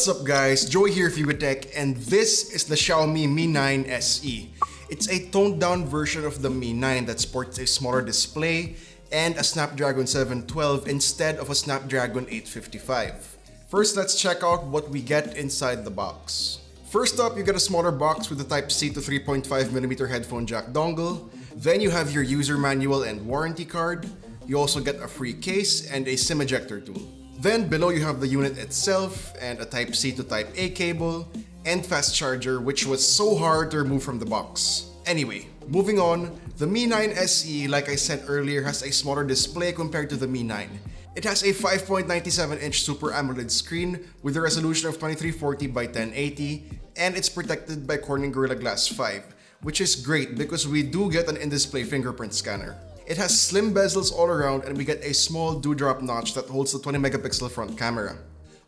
What's up guys, Joey here of YugaTech, and this is the Xiaomi Mi 9 SE. It's a toned down version of the Mi 9 that sports a smaller display and a Snapdragon 712 instead of a Snapdragon 855. First, let's check out what we get inside the box. First up, you get a smaller box with a Type-C to 3.5mm headphone jack dongle. Then you have your user manual and warranty card. You also get a free case and a SIM ejector tool. Then below you have the unit itself and a Type-C to Type-A cable and fast charger, which was so hard to remove from the box. Anyway, moving on, the Mi 9 SE, like I said earlier, has a smaller display compared to the Mi 9. It has a 5.97-inch Super AMOLED screen with a resolution of 2340 by 1080, and it's protected by Corning Gorilla Glass 5, which is great because we do get an in-display fingerprint scanner. It has slim bezels all around, and we get a small dewdrop notch that holds the 20-megapixel front camera.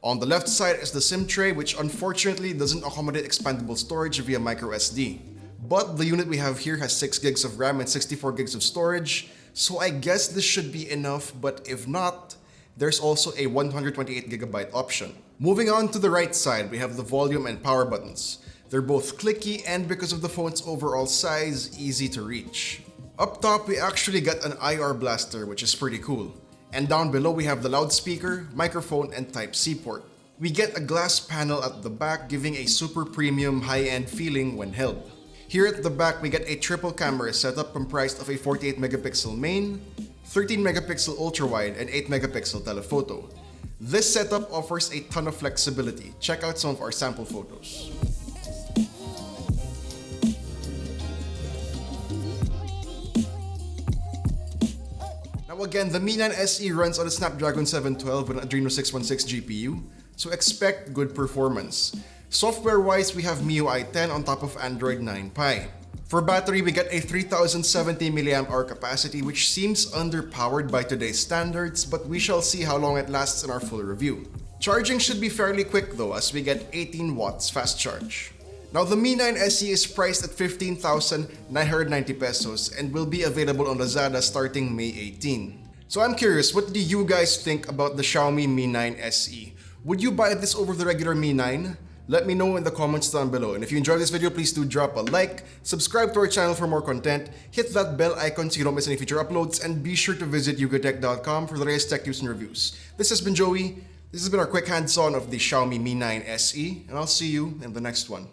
On the left side is the SIM tray, which unfortunately doesn't accommodate expandable storage via microSD. But the unit we have here has 6 gigs of RAM and 64 gigs of storage, so I guess this should be enough, but if not, there's also a 128GB option. Moving on to the right side, we have the volume and power buttons. They're both clicky, and because of the phone's overall size, easy to reach. Up top, we actually get an IR blaster, which is pretty cool. And down below, we have the loudspeaker, microphone, and Type-C port. We get a glass panel at the back, giving a super premium high-end feeling when held. Here at the back, we get a triple camera setup comprised of a 48-megapixel main, 13-megapixel ultra-wide, and 8-megapixel telephoto. This setup offers a ton of flexibility. Check out some of our sample photos. Now again, the Mi 9 SE runs on a Snapdragon 712 with an Adreno 616 GPU, so expect good performance. Software-wise, we have MIUI 10 on top of Android 9 Pie. For battery, we get a 3070 mAh capacity, which seems underpowered by today's standards, but we shall see how long it lasts in our full review. Charging should be fairly quick though, as we get 18 watts fast charge. Now the Mi 9 SE is priced at 15,990 pesos and will be available on Lazada starting May 18. So I'm curious, what do you guys think about the Xiaomi Mi 9 SE? Would you buy this over the regular Mi 9? Let me know in the comments down below, and if you enjoyed this video, please do drop a like, subscribe to our channel for more content, hit that bell icon so you don't miss any future uploads, and be sure to visit YugaTech.com for the latest tech news and reviews. This has been Joey, this has been our quick hands-on of the Xiaomi Mi 9 SE, and I'll see you in the next one.